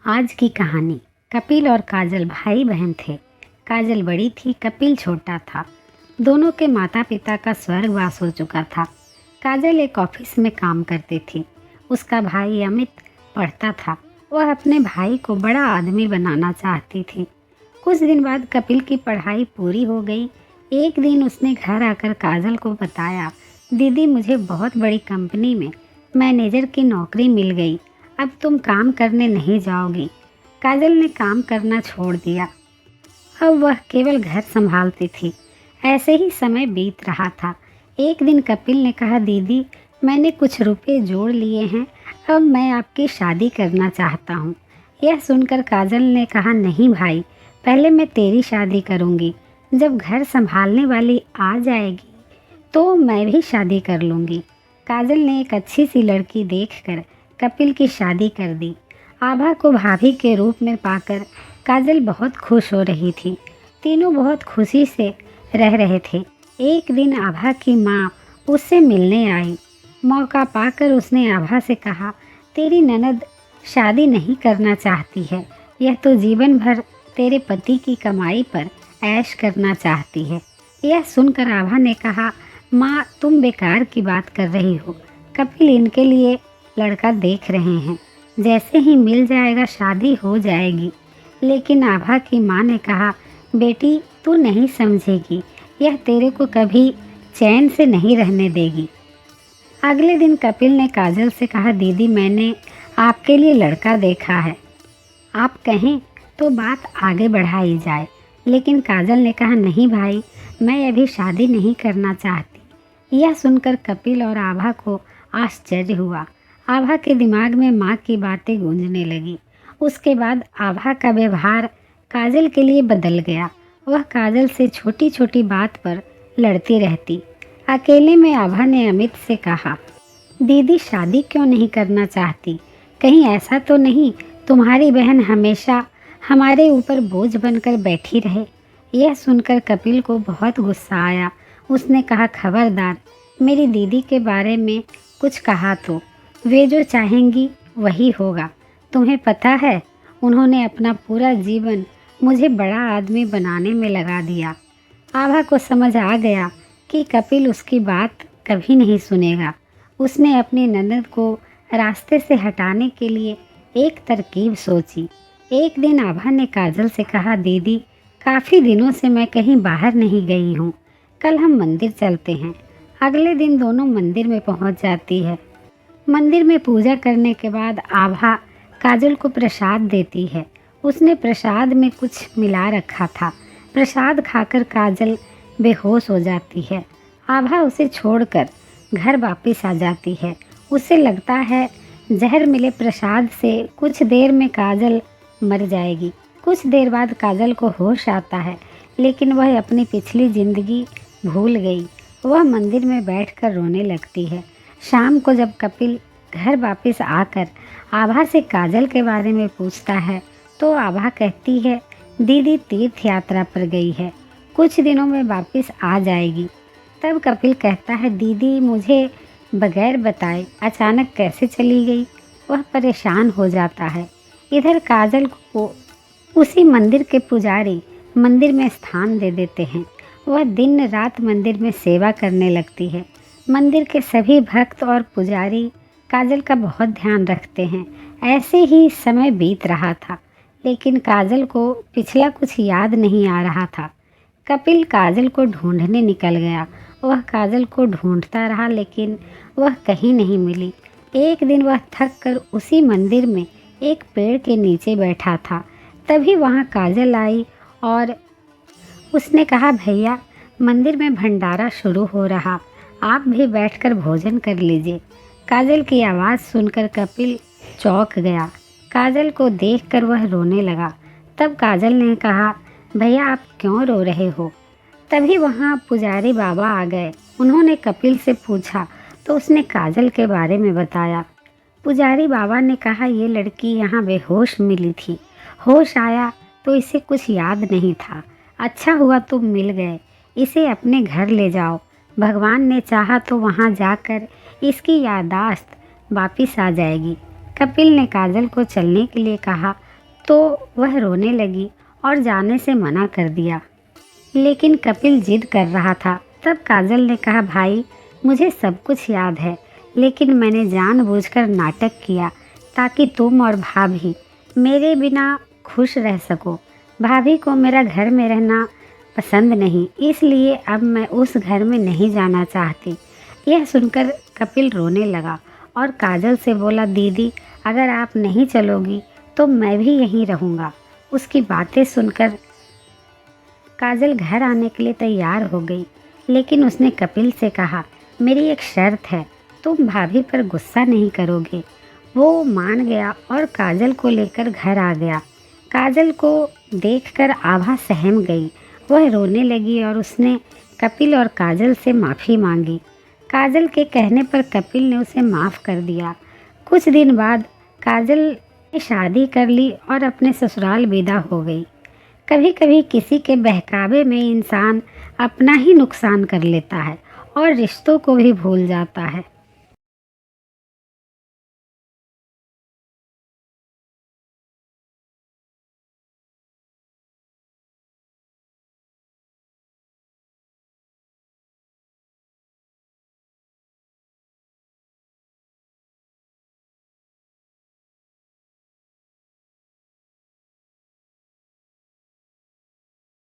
आज की कहानी। कपिल और काजल भाई बहन थे। काजल बड़ी थी, कपिल छोटा था। दोनों के माता पिता का स्वर्गवास हो चुका था। काजल एक ऑफिस में काम करती थी। उसका भाई अमित पढ़ता था। वह अपने भाई को बड़ा आदमी बनाना चाहती थी। कुछ दिन बाद कपिल की पढ़ाई पूरी हो गई। एक दिन उसने घर आकर काजल को बताया, दीदी मुझे बहुत बड़ी कंपनी में मैनेजर की नौकरी मिल गई। अब तुम काम करने नहीं जाओगी। काजल ने काम करना छोड़ दिया। अब वह केवल घर संभालती थी। ऐसे ही समय बीत रहा था। एक दिन कपिल ने कहा, दीदी मैंने कुछ रुपए जोड़ लिए हैं, अब मैं आपकी शादी करना चाहता हूँ। यह सुनकर काजल ने कहा, नहीं भाई, पहले मैं तेरी शादी करूँगी। जब घर संभालने वाली आ जाएगी तो मैं भी शादी कर लूँगी। काजल ने एक अच्छी सी लड़की देखकर कपिल की शादी कर दी। आभा को भाभी के रूप में पाकर काजल बहुत खुश हो रही थी। तीनों बहुत खुशी से रह रहे थे। एक दिन आभा की माँ उससे मिलने आई। मौका पाकर उसने आभा से कहा, तेरी ननद शादी नहीं करना चाहती है, यह तो जीवन भर तेरे पति की कमाई पर ऐश करना चाहती है। यह सुनकर आभा ने कहा, माँ तुम बेकार की बात कर रही हो। कपिल इनके लिए लड़का देख रहे हैं, जैसे ही मिल जाएगा शादी हो जाएगी। लेकिन आभा की माँ ने कहा, बेटी तू नहीं समझेगी, यह तेरे को कभी चैन से नहीं रहने देगी। अगले दिन कपिल ने काजल से कहा, दीदी मैंने आपके लिए लड़का देखा है, आप कहें तो बात आगे बढ़ाई जाए। लेकिन काजल ने कहा, नहीं भाई, मैं अभी शादी नहीं करना चाहती। यह सुनकर कपिल और आभा को आश्चर्य हुआ। आभा के दिमाग में माँ की बातें गूंजने लगी। उसके बाद आभा का व्यवहार काजल के लिए बदल गया। वह काजल से छोटी छोटी बात पर लड़ती रहती। अकेले में आभा ने अमित से कहा, दीदी शादी क्यों नहीं करना चाहती? कहीं ऐसा तो नहीं तुम्हारी बहन हमेशा हमारे ऊपर बोझ बनकर बैठी रहे? यह सुनकर कपिल को बहुत गुस्सा आया। उसने कहा, खबरदार मेरी दीदी के बारे में कुछ कहा तो वे जो चाहेंगी वही होगा। तुम्हें पता है, उन्होंने अपना पूरा जीवन मुझे बड़ा आदमी बनाने में लगा दिया। आभा को समझ आ गया कि कपिल उसकी बात कभी नहीं सुनेगा। उसने अपनी ननद को रास्ते से हटाने के लिए एक तरकीब सोची। एक दिन आभा ने काजल से कहा, दीदी काफ़ी दिनों से मैं कहीं बाहर नहीं गई हूँ, कल हम मंदिर चलते हैं। अगले दिन दोनों मंदिर में पहुँच जाती है। मंदिर में पूजा करने के बाद आभा काजल को प्रसाद देती है। उसने प्रसाद में कुछ मिला रखा था। प्रसाद खाकर काजल बेहोश हो जाती है। आभा उसे छोड़कर घर वापस आ जाती है। उसे लगता है जहर मिले प्रसाद से कुछ देर में काजल मर जाएगी। कुछ देर बाद काजल को होश आता है, लेकिन वह अपनी पिछली जिंदगी भूल गई। वह मंदिर में बैठकर रोने लगती है। शाम को जब कपिल घर वापस आकर आभा से काजल के बारे में पूछता है तो आभा कहती है, दीदी तीर्थ यात्रा पर गई है, कुछ दिनों में वापस आ जाएगी। तब कपिल कहता है, दीदी मुझे बगैर बताए अचानक कैसे चली गई? वह परेशान हो जाता है। इधर काजल को उसी मंदिर के पुजारी मंदिर में स्थान दे देते हैं। वह दिन रात मंदिर में सेवा करने लगती है। मंदिर के सभी भक्त और पुजारी काजल का बहुत ध्यान रखते हैं। ऐसे ही समय बीत रहा था, लेकिन काजल को पिछला कुछ याद नहीं आ रहा था। कपिल काजल को ढूंढने निकल गया। वह काजल को ढूंढता रहा, लेकिन वह कहीं नहीं मिली। एक दिन वह थक कर उसी मंदिर में एक पेड़ के नीचे बैठा था। तभी वहाँ काजल आई और उसने कहा, भैया मंदिर में भंडारा शुरू हो रहा, आप भी बैठकर भोजन कर लीजिए। काजल की आवाज़ सुनकर कपिल चौंक गया। काजल को देखकर वह रोने लगा। तब काजल ने कहा, भैया आप क्यों रो रहे हो? तभी वहाँ पुजारी बाबा आ गए। उन्होंने कपिल से पूछा तो उसने काजल के बारे में बताया। पुजारी बाबा ने कहा, ये लड़की यहाँ बेहोश मिली थी, होश आया तो इसे कुछ याद नहीं था। अच्छा हुआ तुम मिल गए, इसे अपने घर ले जाओ। भगवान ने चाहा तो वहाँ जाकर इसकी याददाश्त वापिस आ जाएगी। कपिल ने काजल को चलने के लिए कहा तो वह रोने लगी और जाने से मना कर दिया। लेकिन कपिल जिद कर रहा था। तब काजल ने कहा, भाई मुझे सब कुछ याद है, लेकिन मैंने जानबूझकर नाटक किया ताकि तुम और भाभी मेरे बिना खुश रह सको। भाभी को मेरा घर में रहना पसंद नहीं, इसलिए अब मैं उस घर में नहीं जाना चाहती। यह सुनकर कपिल रोने लगा और काजल से बोला, दीदी अगर आप नहीं चलोगी तो मैं भी यहीं रहूँगा। उसकी बातें सुनकर काजल घर आने के लिए तैयार हो गई, लेकिन उसने कपिल से कहा, मेरी एक शर्त है, तुम भाभी पर गुस्सा नहीं करोगे। वो मान गया और काजल को लेकर घर आ गया। काजल को देखकर आभा सहम गई। वह रोने लगी और उसने कपिल और काजल से माफ़ी मांगी। काजल के कहने पर कपिल ने उसे माफ़ कर दिया। कुछ दिन बाद काजल ने शादी कर ली और अपने ससुराल विदा हो गई। कभी कभी किसी के बहकावे में इंसान अपना ही नुकसान कर लेता है और रिश्तों को भी भूल जाता है।